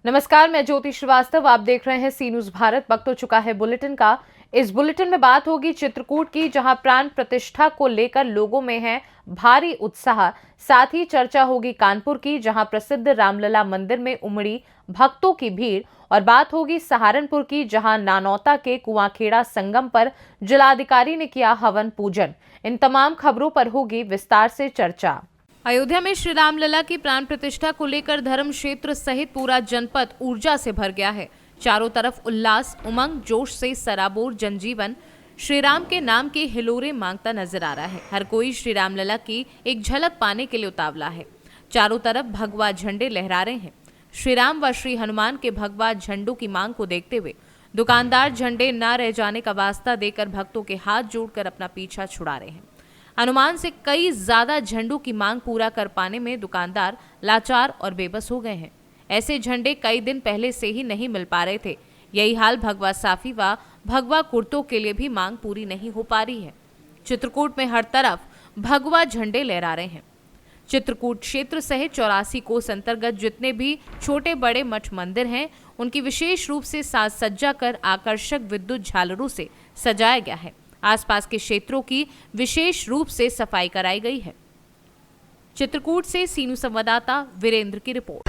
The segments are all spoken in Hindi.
नमस्कार, मैं ज्योति श्रीवास्तव। आप देख रहे हैं सी न्यूज भारत। वक्त हो चुका है बुलेटिन का। इस बुलेटिन में बात होगी चित्रकूट की, जहां प्राण प्रतिष्ठा को लेकर लोगों में है भारी उत्साह। साथ ही चर्चा होगी कानपुर की, जहां प्रसिद्ध रामलला मंदिर में उमड़ी भक्तों की भीड़। और बात होगी सहारनपुर की, जहां नानौता के कुआंखेड़ा संगम पर जिलाधिकारी ने किया हवन पूजन। इन तमाम खबरों पर होगी विस्तार से चर्चा। अयोध्या में श्री रामलला की प्राण प्रतिष्ठा को लेकर धर्म क्षेत्र सहित पूरा जनपद ऊर्जा से भर गया है। चारों तरफ उल्लास, उमंग, जोश से सराबोर जनजीवन श्री राम के नाम के हिलोरे मांगता नजर आ रहा है। हर कोई श्री रामलला की एक झलक पाने के लिए उतावला है। चारों तरफ भगवा झंडे लहरा रहे हैं। श्री राम व श्री हनुमान के भगवा झंडों की मांग को देखते हुए दुकानदार झंडे न रह जाने का वास्ता देकर भक्तों के हाथ जोड़कर अपना पीछा छुड़ा रहे हैं। अनुमान से कई ज्यादा झंडों की मांग पूरा कर पाने में दुकानदार लाचार और बेबस हो गए हैं। ऐसे झंडे कई दिन पहले से ही नहीं मिल पा रहे थे। यही हाल भगवा साफी व भगवा कुर्तों के लिए भी मांग पूरी नहीं हो पा रही है। चित्रकूट में हर तरफ भगवा झंडे लहरा रहे हैं। चित्रकूट क्षेत्र सहित 84 कोस अंतर्गत जितने भी छोटे बड़े मठ मंदिर हैं, उनकी विशेष रूप से साज सज्जा कर आकर्षक विद्युत झालरों से सजाया गया है। आसपास के क्षेत्रों की विशेष रूप से सफाई कराई गई है। चित्रकूट से सी न्यूज संवाददाता वीरेंद्र की रिपोर्ट।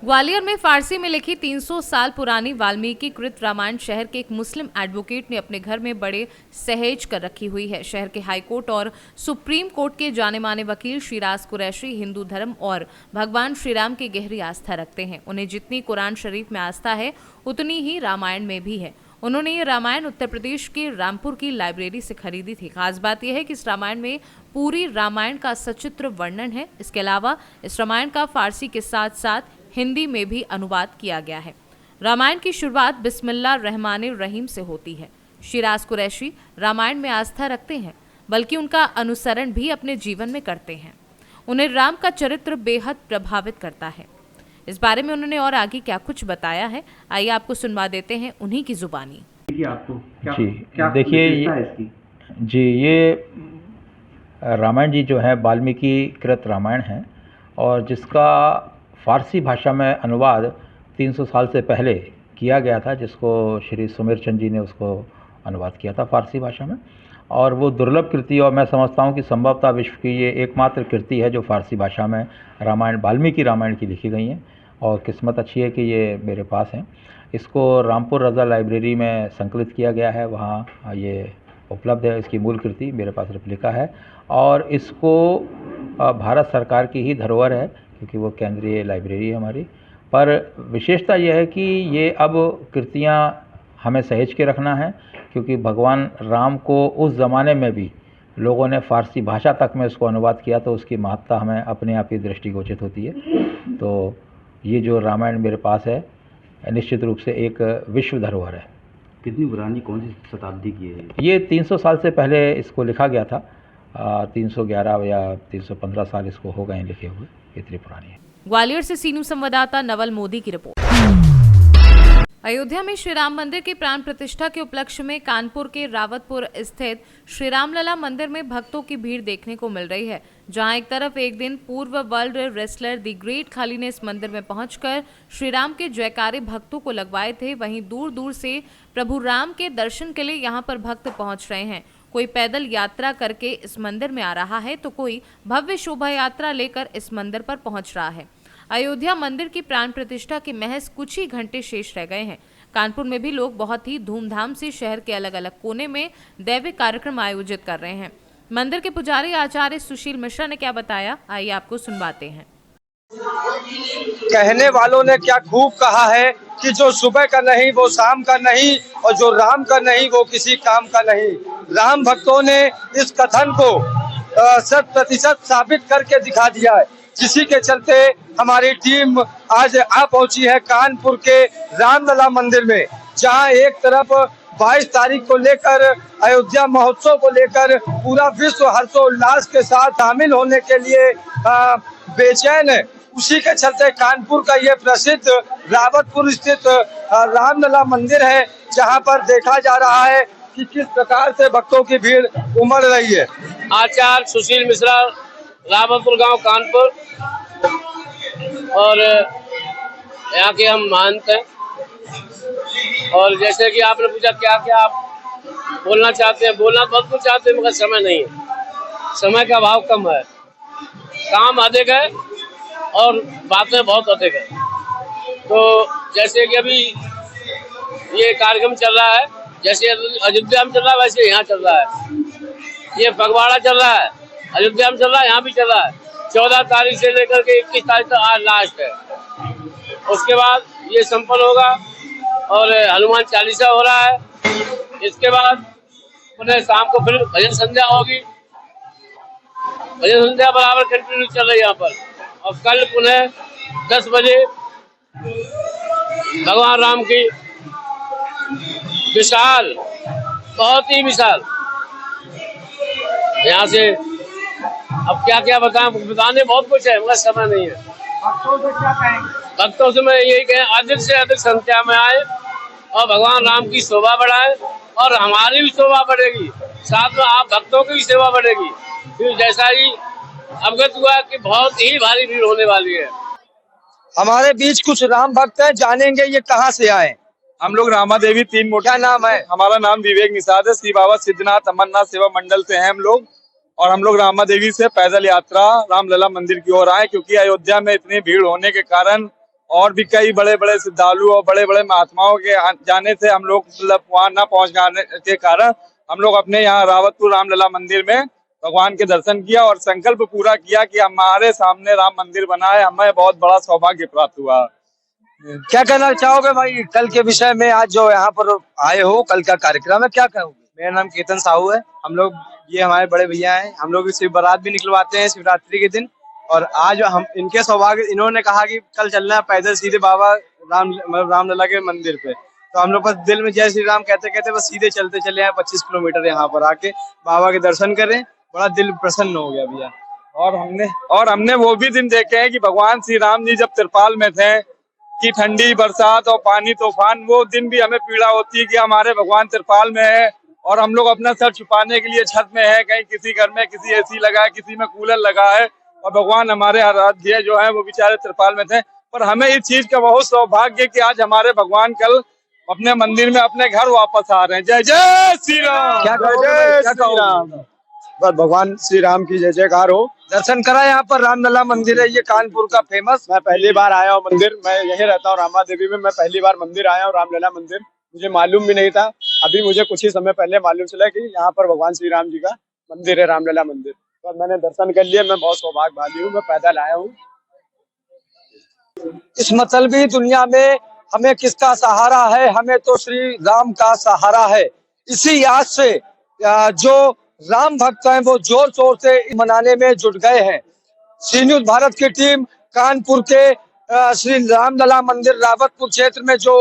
ग्वालियर में फारसी में लिखी 300 साल पुरानी वाल्मीकि कृत रामायण शहर के एक मुस्लिम एडवोकेट ने अपने घर में बड़े सहेज कर रखी हुई है। शहर के हाईकोर्ट और सुप्रीम कोर्ट के जाने माने वकील शिराज कुरैशी हिंदू धर्म और भगवान श्री राम की गहरी आस्था रखते हैं। उन्हें जितनी कुरान शरीफ में आस्था है, उतनी ही रामायण में भी है। उन्होंने ये रामायण उत्तर प्रदेश के रामपुर की लाइब्रेरी से खरीदी थी। खास बात यह है कि इस रामायण में पूरी रामायण का सचित्र वर्णन है। इसके अलावा इस रामायण का फारसी के साथ साथ हिंदी में भी अनुवाद किया गया है। रामायण की शुरुआत बिस्मिल्लाह रहमानिर रहीम से होती है। शिराज कुरैशी रामायण में आस्था रखते हैं, बल्कि उनका अनुसरण भी अपने जीवन में करते हैं। उन्हें राम का चरित्र बेहद प्रभावित करता है। इस बारे में उन्होंने और आगे क्या कुछ बताया है, आइए आपको सुनवा देते हैं उन्हीं की जुबानी। आपको क्या देखिए ये रामायण जी जो है वाल्मीकि कृत रामायण है, और जिसका फारसी भाषा में अनुवाद 300 साल से पहले किया गया था, जिसको श्री सुमेर चंद जी ने उसको अनुवाद किया था फारसी भाषा में। और वो दुर्लभ कृति, और मैं समझता हूँ कि संभवतः विश्व की ये एकमात्र कृति है जो फारसी भाषा में रामायण वाल्मीकि रामायण की लिखी गई है। और किस्मत अच्छी है कि ये मेरे पास हैं। इसको रामपुर रज़ा लाइब्रेरी में संकलित किया गया है, वहाँ ये उपलब्ध है। इसकी मूल कृति मेरे पास रेप्लिका है, और इसको भारत सरकार की ही धरोहर है, क्योंकि वो केंद्रीय लाइब्रेरी है हमारी। पर विशेषता यह है कि ये अब कृतियाँ हमें सहेज के रखना है, क्योंकि भगवान राम को उस ज़माने में भी लोगों ने फारसी भाषा तक में इसको अनुवाद किया, तो उसकी महत्ता हमें अपने आप ही दृष्टिगोचरित होती है। तो ये जो रामायण मेरे पास है, निश्चित रूप से एक विश्व धरोहर है। कितनी पुरानी, कौन सी शताब्दी की है ये? 300 साल से पहले इसको लिखा गया था। 311 या 315 साल इसको हो गए लिखे हुए, इतनी पुरानी है। ग्वालियर से सी न्यूज संवाददाता नवल मोदी की रिपोर्ट। अयोध्या में श्री राम मंदिर की प्राण प्रतिष्ठा के उपलक्ष्य में कानपुर के रावतपुर स्थित श्री रामलला मंदिर में भक्तों की भीड़ देखने को मिल रही है। जहां एक तरफ एक दिन पूर्व वर्ल्ड रेसलर दी ग्रेट खली ने इस मंदिर में पहुंचकर श्री राम के जयकारे भक्तों को लगवाए थे, वहीं दूर दूर से प्रभु राम के दर्शन के लिए यहां पर भक्त पहुंच रहे हैं। कोई पैदल यात्रा करके इस मंदिर में आ रहा है, तो कोई भव्य शोभा यात्रा लेकर इस मंदिर पर पहुंच रहा है। अयोध्या मंदिर की प्राण प्रतिष्ठा के महज कुछ ही घंटे शेष रह गए हैं। कानपुर में भी लोग बहुत ही धूमधाम से शहर के अलग अलग कोने में दैविक कार्यक्रम आयोजित कर रहे हैं। मंदिर के पुजारी आचार्य सुशील मिश्रा ने क्या बताया, आइए आपको सुनवाते हैं। कहने वालों ने क्या खूब कहा है कि जो सुबह का नहीं वो शाम का नहीं, और जो राम का नहीं वो किसी काम का नहीं। राम भक्तों ने इस कथन को 100% साबित करके दिखा दिया है, जिसी के चलते हमारी टीम आज आ पहुंची है कानपुर के रामलला मंदिर में, जहां एक तरफ 22 तारीख को लेकर अयोध्या महोत्सव को लेकर पूरा विश्व हर्षोल्लास के साथ शामिल होने के लिए बेचैन है। उसी के चलते कानपुर का ये प्रसिद्ध रावतपुर स्थित रामलला मंदिर है, जहां पर देखा जा रहा है कि किस प्रकार से भक्तों की भीड़ उमड़ रही है। आचार्य सुशील मिश्रा, रावतपुर गांव कानपुर। और यहाँ के हम महंत हैं। और जैसे कि आपने पूछा क्या क्या आप बोलना चाहते हैं, बोलना बहुत कुछ चाहते हैं मगर समय नहीं है, समय का अभाव कम है, काम अधिक है और बातें बहुत अधिक है। तो जैसे कि अभी ये कार्यक्रम चल रहा है, जैसे अयोध्या में चल रहा है वैसे यहाँ चल रहा है। ये फगवाड़ा चल रहा है, अयोध्या में चल रहा है, यहाँ भी चल रहा है। 14 तारीख से लेकर के 21 तारीख तक आज लास्ट है। उसके बाद ये संपन्न होगा और हनुमान चालीसा हो रहा है। इसके बाद पुनः शाम को फिर भजन संध्या होगी। भजन संध्या बराबर कंटिन्यू चल रही है यहाँ पर। और कल पुनः 10 बजे भगवान राम की विशाल, बहुत ही विशाल, यहाँ से अब क्या क्या बताएं, बताने बहुत कुछ है मगर समय नहीं है। भक्तों से मैं यही कहें अधिक से अधिक संख्या में आए और भगवान राम की शोभा बढ़ाए और हमारी भी शोभा बढ़ेगी, साथ में आप भक्तों की भी सेवा बढ़ेगी। फिर जैसा ही अवगत हुआ कि बहुत ही भारी भीड़ होने वाली है। हमारे बीच कुछ राम भक्त हैं, जानेंगे ये कहाँ से आए। हम लोग रामा देवी 3 मोटर। क्या नाम है? हमारा नाम विवेक निषाद है। श्री बाबा सिद्धनाथ अमरनाथ सेवा मंडल से हैं हम लोग। और हम लोग रामा देवी से पैदल यात्रा रामलला मंदिर की ओर आए, क्योंकि अयोध्या में इतनी भीड़ होने के कारण और भी कई बड़े बड़े श्रद्धालु और बड़े बड़े महात्माओं के जाने से हम लोग मतलब वहाँ न पहुँच जाने के कारण हम लोग अपने यहाँ रावतपुर रामलला मंदिर में भगवान के दर्शन किया और संकल्प पूरा किया कि हमारे सामने राम मंदिर बना है, हमें बहुत बड़ा सौभाग्य प्राप्त हुआ। क्या कहना चाहोगे भाई कल के विषय में? आज जो यहाँ पर आए हो, कल का कार्यक्रम है, क्या कहोगे? मेरा नाम केतन साहू है। हम लोग, ये हमारे बड़े भैया हैं, हम लोग शिव बारात भी निकलवाते हैं शिवरात्रि के दिन। और आज हम इनके सौभाग्य, इन्होंने कहा कि कल चलना है पैदल सीधे बाबा रामलला के मंदिर पे, तो हम लोग बस दिल में जय श्री राम कहते कहते बस सीधे चलते चले आए 25 किलोमीटर यहाँ पर आके बाबा के दर्शन करें। बड़ा दिल प्रसन्न हो गया भैया। और हमने वो भी दिन देखे हैं कि भगवान श्री राम जी जब त्रिपाल में थे कि ठंडी बरसात और पानी तूफान, वो दिन भी हमें पीड़ा होती है कि हमारे भगवान त्रिपाल में है और हम लोग अपना सर छुपाने के लिए छत में है, कहीं किसी घर में किसी एसी लगा है, किसी में कूलर लगा है, और भगवान हमारे आराध्य जो है वो बेचारे त्रिपाल में थे। पर हमें इस चीज का बहुत सौभाग्य कि आज हमारे भगवान कल अपने मंदिर में अपने घर वापस आ रहे हैं। जय जय श्री राम। क्या कहोगे? बस भगवान श्री राम की जय जयकार हो। दर्शन करा यहाँ पर रामलला मंदिर है, ये कानपुर का फेमस। मैं पहली बार आया हूँ मंदिर, मैं यहीं रहता हूँ रामा देवी में। मैं पहली बार मंदिर आया हूँ रामलला मंदिर, मुझे मालूम भी नहीं था। अभी मुझे कुछ ही समय पहले मालूम चला कि यहाँ पर भगवान श्री राम जी का मंदिर है, रामलला मंदिर। तो मैंने दर्शन कर लिए, मैं बहुत सौभाग्यशाली हूँ, मैं पैदल आया हूँ। इस मतलबी दुनिया में हमें किसका सहारा है? हमें तो श्री राम का सहारा है। इसी याद से जो राम भक्त हैं वो जोर शोर से मनाने में जुट गए हैं। सी न्यूज भारत की टीम कानपुर के श्री रामलला मंदिर रावतपुर क्षेत्र में जो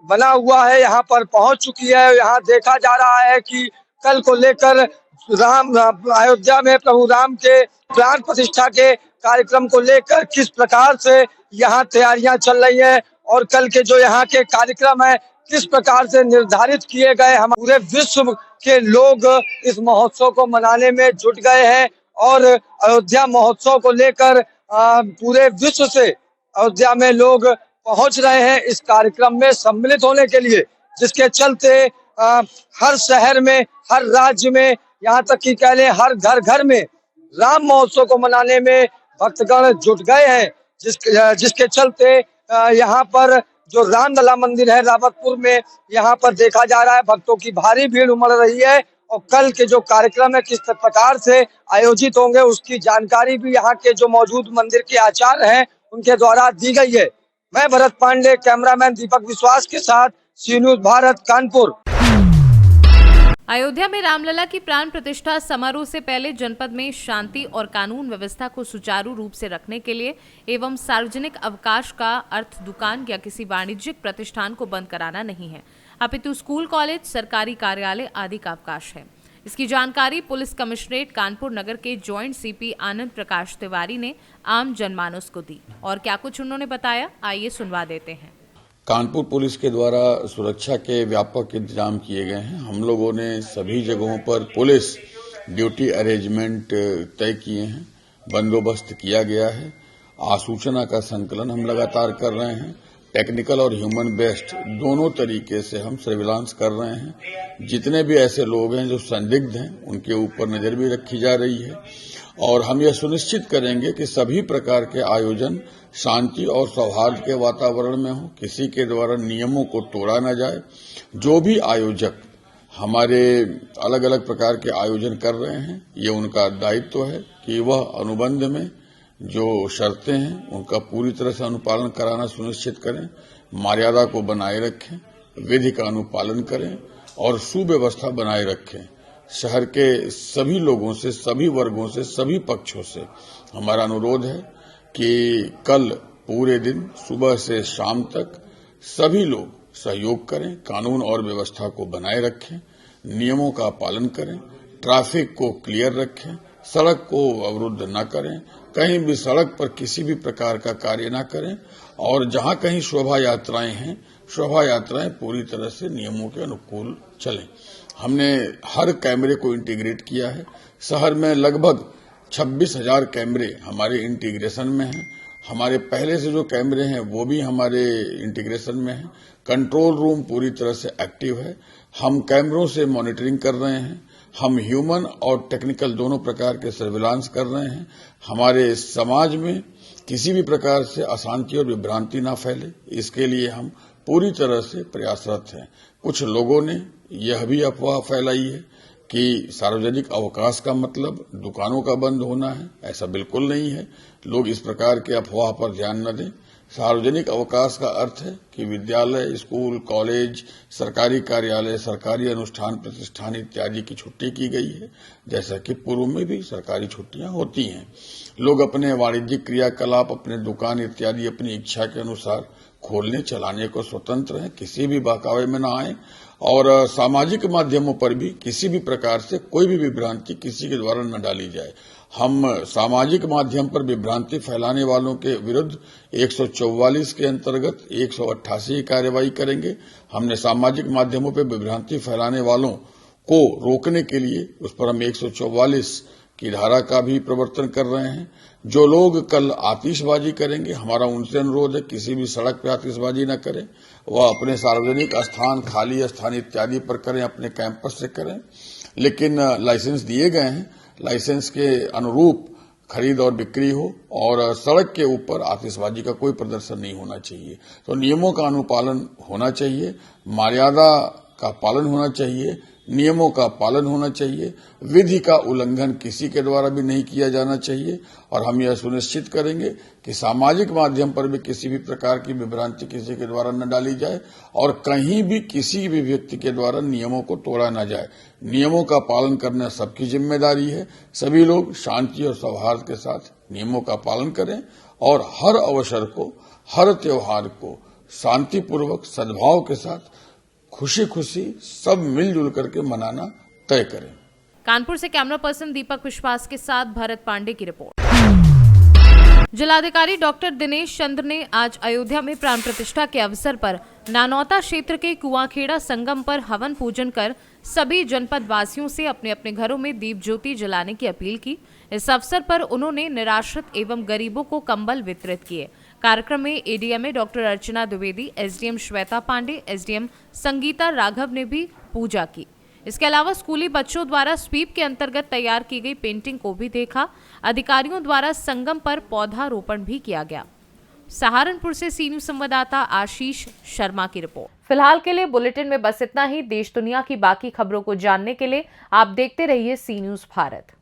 बना हुआ है यहाँ पर पहुंच चुकी है। यहाँ देखा जा रहा है कि कल को लेकर अयोध्या में प्रभु राम के प्राण प्रतिष्ठा के कार्यक्रम को लेकर किस प्रकार से यहाँ तैयारियां चल रही हैं और कल के जो यहाँ के कार्यक्रम है किस प्रकार से निर्धारित किए गए। हम पूरे विश्व के लोग इस महोत्सव को मनाने में जुट गए हैं और अयोध्या महोत्सव को लेकर पूरे विश्व से अयोध्या में लोग पहुंच रहे हैं इस कार्यक्रम में सम्मिलित होने के लिए, जिसके चलते हर शहर में, हर राज्य में, यहाँ तक कि कह लें हर घर घर में राम महोत्सव को मनाने में भक्तगण जुट गए हैं। जिसके चलते यहाँ पर जो रामलला मंदिर है रावतपुर में, यहाँ पर देखा जा रहा है भक्तों की भारी भीड़ उमड़ रही है और कल के जो कार्यक्रम है किस प्रकार से आयोजित होंगे उसकी जानकारी भी यहाँ के जो मौजूद मंदिर के आचार्य हैं उनके द्वारा दी गई है। मैं भरत पांडे, कैमरामैन दीपक विश्वास के साथ सी न्यूज भारत कानपुर। अयोध्या में रामलला की प्राण प्रतिष्ठा समारोह से पहले जनपद में शांति और कानून व्यवस्था को सुचारू रूप से रखने के लिए एवं सार्वजनिक अवकाश का अर्थ दुकान या किसी वाणिज्यिक प्रतिष्ठान को बंद कराना नहीं है, अपितु स्कूल, कॉलेज, सरकारी कार्यालय आदि का अवकाश है। इसकी जानकारी पुलिस कमिश्नरेट कानपुर नगर के जॉइंट सीपी आनंद प्रकाश तिवारी ने आम जनमानस को दी और क्या कुछ उन्होंने बताया, आइए सुनवा देते हैं। कानपुर पुलिस के द्वारा सुरक्षा के व्यापक इंतजाम किए गए हैं। हम लोगों ने सभी जगहों पर पुलिस ड्यूटी अरेंजमेंट तय किए हैं, बंदोबस्त किया गया है, आसूचना का संकलन हम लगातार कर रहे हैं। टेक्निकल और ह्यूमन बेस्ड दोनों तरीके से हम सर्विलांस कर रहे हैं। जितने भी ऐसे लोग हैं जो संदिग्ध हैं उनके ऊपर नजर भी रखी जा रही है और हम यह सुनिश्चित करेंगे कि सभी प्रकार के आयोजन शांति और सौहार्द के वातावरण में हो, किसी के द्वारा नियमों को तोड़ा न जाए। जो भी आयोजक हमारे अलग अलग प्रकार के आयोजन कर रहे हैं, ये उनका दायित्व है कि वह अनुबंध में जो शर्तें हैं उनका पूरी तरह से अनुपालन कराना सुनिश्चित करें, मर्यादा को बनाए रखें, विधि का अनुपालन करें और सुव्यवस्था बनाए रखें। शहर के सभी लोगों से, सभी वर्गों से, सभी पक्षों से हमारा अनुरोध है कि कल पूरे दिन सुबह से शाम तक सभी लोग सहयोग करें, कानून और व्यवस्था को बनाए रखें, नियमों का पालन करें, ट्रैफिक को क्लियर रखें, सड़क को अवरुद्ध न करें, कहीं भी सड़क पर किसी भी प्रकार का कार्य न करें और जहां कहीं शोभा यात्राएं हैं, शोभा यात्राएं पूरी तरह से नियमों के अनुकूल चलें। हमने हर कैमरे को इंटीग्रेट किया है। शहर में लगभग 26,000 कैमरे हमारे इंटीग्रेशन में हैं। हमारे पहले से जो कैमरे हैं वो भी हमारे इंटीग्रेशन में हैं। कंट्रोल रूम पूरी तरह से एक्टिव है। हम कैमरों से मॉनिटरिंग कर रहे हैं। हम ह्यूमन और टेक्निकल दोनों प्रकार के सर्विलांस कर रहे हैं। हमारे समाज में किसी भी प्रकार से अशांति और विभ्रांति ना फैले, इसके लिए हम पूरी तरह से प्रयासरत हैं। कुछ लोगों ने यह भी अफवाह फैलाई है कि सार्वजनिक अवकाश का मतलब दुकानों का बंद होना है। ऐसा बिल्कुल नहीं है। लोग इस प्रकार के अफवाह पर ध्यान न दें। सार्वजनिक अवकाश का अर्थ है कि विद्यालय, स्कूल, कॉलेज, सरकारी कार्यालय, सरकारी अनुष्ठान प्रतिष्ठान इत्यादि की छुट्टी की गई है, जैसा कि पूर्व में भी सरकारी छुट्टियां होती हैं। लोग अपने वाणिज्यिक क्रियाकलाप, अपने दुकान इत्यादि अपनी इच्छा के अनुसार खोलने चलाने को स्वतंत्र हैं, किसी भी बहकावे में न आए और सामाजिक माध्यमों पर भी किसी भी प्रकार से कोई भी विभ्रांति किसी के द्वारा न डाली जाए। हम सामाजिक माध्यम पर विभ्रांति फैलाने वालों के विरुद्ध 144 के अंतर्गत 188 की कार्रवाई करेंगे। हमने सामाजिक माध्यमों पर विभ्रांति फैलाने वालों को रोकने के लिए उस पर हम 144 की धारा का भी प्रवर्तन कर रहे हैं। जो लोग कल आतिशबाजी करेंगे, हमारा उनसे अनुरोध है किसी भी सड़क पर आतिशबाजी न करें। वह अपने सार्वजनिक स्थान, खाली स्थान इत्यादि पर करें, अपने कैंपस से करें, लेकिन लाइसेंस दिए गए हैं, लाइसेंस के अनुरूप खरीद और बिक्री हो और सड़क के ऊपर आतिशबाजी का कोई प्रदर्शन नहीं होना चाहिए। तो नियमों का अनुपालन होना चाहिए, मर्यादा का पालन होना चाहिए, नियमों का पालन होना चाहिए, विधि का उल्लंघन किसी के द्वारा भी नहीं किया जाना चाहिए और हम यह सुनिश्चित करेंगे कि सामाजिक माध्यम पर भी किसी भी प्रकार की विभ्रांति किसी के द्वारा न डाली जाए और कहीं भी किसी भी व्यक्ति के द्वारा नियमों को तोड़ा न जाए। नियमों का पालन करना सबकी जिम्मेदारी है। सभी लोग शांति और सौहार्द के साथ नियमों का पालन करें और हर अवसर को, हर त्योहार को शांतिपूर्वक, सद्भाव के साथ, खुशी खुशी सब मिलजुल करके मनाना तय करें। कानपुर से कैमरा पर्सन दीपक विश्वास के साथ भरत पांडे की रिपोर्ट। जिलाधिकारी डॉक्टर दिनेश चंद्र ने आज अयोध्या में प्राण प्रतिष्ठा के अवसर पर नानौता क्षेत्र के कुआंखेड़ा संगम पर हवन पूजन कर सभी जनपद वासियों से अपने अपने घरों में दीप ज्योति जलाने की अपील की। इस अवसर पर उन्होंने निराश्रित एवं गरीबों को कंबल वितरित किए। कार्यक्रम में एडीएमए डॉक्टर अर्चना द्विवेदी, एसडीएम श्वेता पांडे, एसडीएम संगीता राघव ने भी पूजा की। इसके अलावा स्कूली बच्चों द्वारा स्वीप के अंतर्गत तैयार की गई पेंटिंग को भी देखा। अधिकारियों द्वारा संगम पर पौधारोपण भी किया गया। सहारनपुर से सी न्यूज संवाददाता आशीष शर्मा की रिपोर्ट। फिलहाल के लिए बुलेटिन में बस इतना ही। देश दुनिया की बाकी खबरों को जानने के लिए आप देखते रहिए सी न्यूज भारत।